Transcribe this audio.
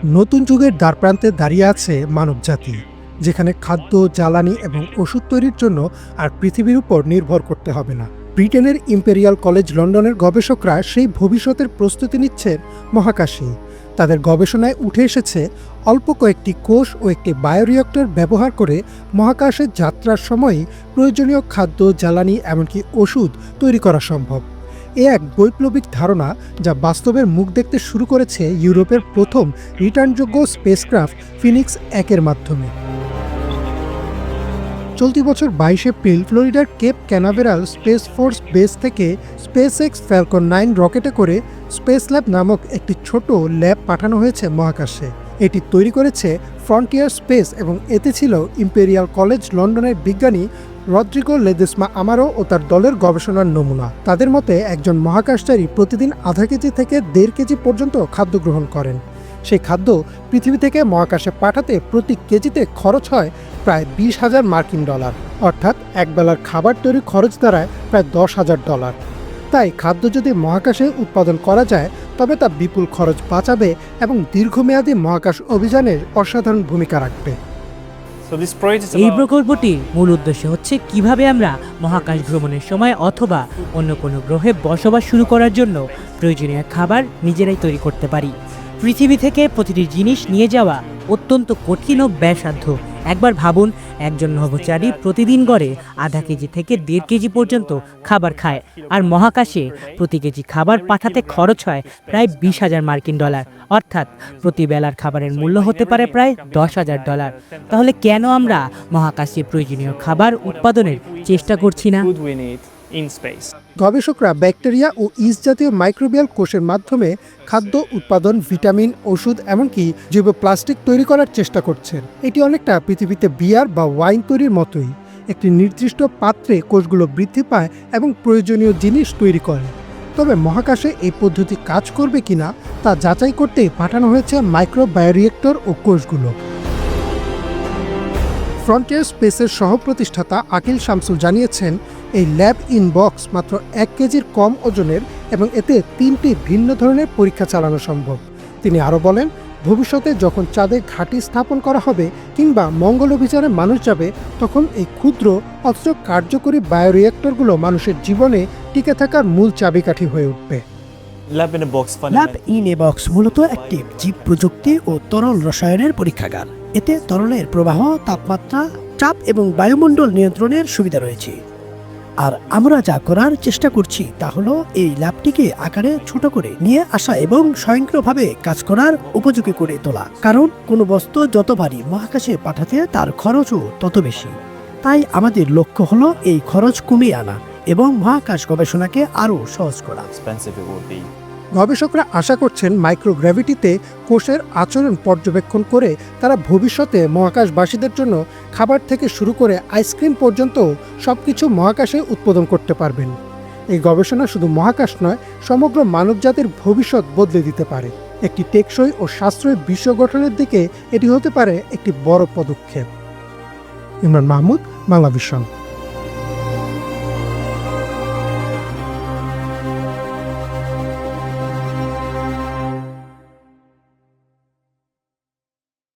নতুন যুগের দ্বারপ্রান্তে দাঁড়িয়ে আছে মানবজাতি, যেখানে খাদ্য, জ্বালানি এবং ওষুধ তৈরির জন্য আর পৃথিবীর উপর নির্ভর করতে হবে না। ব্রিটেনের ইম্পেরিয়াল কলেজ লন্ডনের গবেষকরা সেই ভবিষ্যতের প্রস্তুতি নিচ্ছেন মহাকাশে। তাদের গবেষণায় উঠে এসেছে অল্প কয়েকটি কোষ ও একটি বায়োরিয়েক্টর ব্যবহার করে মহাকাশে যাত্রার সময়ই প্রয়োজনীয় খাদ্য, জ্বালানি এমনকি ওষুধ তৈরি করা সম্ভব। এ এক বৈপ্লবিক ধারণা যা বাস্তবের মুখ দেখতে শুরু করেছে ইউরোপের প্রথম রিটার্নযোগ্য স্পেসক্রাফট ফিনিক্স 1-এর মাধ্যমে। চলতি বছর 22 এপ্রিল ফ্লোরিডার Cape Canaveral space force base থেকে স্পেসএক্স ফ্যালকন 9 রকেটে করে স্পেস ল্যাব নামক একটি ছোট ল্যাব পাঠানো হয়েছে মহাকাশে। এটি তৈরি করেছে ফ্রন্টিয়ার স্পেস এবং এতে ছিল ইম্পেরিয়াল কলেজ লন্ডনের বিজ্ঞানী রদ্রিগো লেদেসমা আমারো ও তার দলের গবেষণার নমুনা। তাদের মতে একজন মহাকাশচারী প্রতিদিন আধা কেজি থেকে 1.5 কেজি পর্যন্ত খাদ্য গ্রহণ করেন। সেই খাদ্য পৃথিবী থেকে মহাকাশে পাঠাতে প্রতি কেজিতে খরচ হয় প্রায় $20,000, অর্থাৎ একবেলার খাবার তৈরির খরচ দাঁড়ায় প্রায় $10,000। তাই খাদ্য যদি মহাকাশে উৎপাদন করা যায় তবে তা বিপুল খরচ বাঁচাবে এবং দীর্ঘমেয়াদী মহাকাশ অভিযানের অসাধারণ ভূমিকা রাখবে। এই প্রকল্পটির মূল উদ্দেশ্য হচ্ছে কিভাবে আমরা মহাকাশ ভ্রমণের সময় অথবা অন্য কোনো গ্রহে বসবাস শুরু করার জন্য প্রয়োজনীয় খাবার নিজেরাই তৈরি করতে পারি। পৃথিবী থেকে প্রতিটি জিনিস নিয়ে যাওয়া অত্যন্ত কঠিন ও ব্যয়সাধ্য। একবার ভাবুন, একজন নভোচারী প্রতিদিন গড়ে আধা কেজি থেকে 1.5 কেজি পর্যন্ত খাবার খায়, আর মহাকাশে প্রতি কেজি খাবার পাঠাতে খরচ হয় প্রায় $20,000, অর্থাৎ প্রতি বেলার খাবারের মূল্য হতে পারে প্রায় $10,000। তাহলে কেন আমরা মহাকাশে প্রয়োজনীয় খাবার উৎপাদনের চেষ্টা করছি না? গবেষকরা ব্যাকটেরিয়া ও ইস্ট জাতীয় মাইক্রোবিয়াল কোষের মাধ্যমে খাদ্য উৎপাদন, ভিটামিন, ওষুধ এমনকি জৈব প্লাস্টিক তৈরি করার চেষ্টা করছেন। এটি অনেকটা পৃথিবীতে বিয়ার বা ওয়াইন তৈরির মতোই। একটি নির্দিষ্ট পাত্রে কোষগুলো বৃদ্ধি পায় এবং প্রয়োজনীয় জিনিস তৈরি করে। তবে মহাকাশে এই পদ্ধতি কাজ করবে কিনা তা যাচাই করতেই পাঠানো হয়েছে মাইক্রো বায়োরিয়েক্টর ও কোষগুলো। ফ্রন্টিয়ার স্পেসের সহ-প্রতিষ্ঠাতা আকিল শামসুল জানিয়েছেন, এই ল্যাব ইন বক্স মাত্র 1 কেজির কম ওজনের এবং এতে 3টি ভিন্ন ধরনের পরীক্ষা চালানো সম্ভব। তিনি আরও বলেন, ভবিষ্যতে যখন চাঁদে ঘাঁটি স্থাপন করা হবে কিংবা মঙ্গল অভিযানে মানুষ যাবে, তখন এই ক্ষুদ্র অথচ কার্যকরী বায়োরিয়েক্টরগুলো মানুষের জীবনে টিকে থাকার মূল চাবিকাঠি হয়ে উঠবে। ল্যাব ইন এ বক্স মূলত একটি জীব প্রযুক্তি ও তরল রসায়নের পরীক্ষাগার। এতে তরলের প্রবাহ, তাপমাত্রা, চাপ এবং বায়ুমণ্ডল নিয়ন্ত্রণের সুবিধা রয়েছে। আর আমরা যা করার চেষ্টা করছি তা হলো এই ল্যাবটিকে আকারে ছোট করে নিয়ে আসা এবং স্বয়ংক্রিয়ভাবে কাজ করার উপযোগী করে তোলা। কারণ কোনো বস্তু যত ভারী মহাকাশে পাঠাতে তার খরচও তত বেশি। তাই আমাদের লক্ষ্য হলো এই খরচ কমিয়ে আনা এবং মহাকাশ গবেষণাকে আরও সহজ করা। গবেষকরা আশা করছেন মাইক্রোগ্র্যাভিটিতে কোষের আচরণ পর্যবেক্ষণ করে তারা ভবিষ্যতে মহাকাশবাসীদের জন্য খাবার থেকে শুরু করে আইসক্রিম পর্যন্ত সবকিছু মহাকাশে উৎপাদন করতে পারবেন। এই গবেষণা শুধু মহাকাশ নয়, সমগ্র মানবজাতির ভবিষ্যৎ বদলে দিতে পারে। একটি টেকসই ও সাশ্রয়ী বিশ্ব গঠনের দিকে এটি হতে পারে একটি বড় পদক্ষেপ। ইমরান মাহমুদ, বাংলা ভিশন।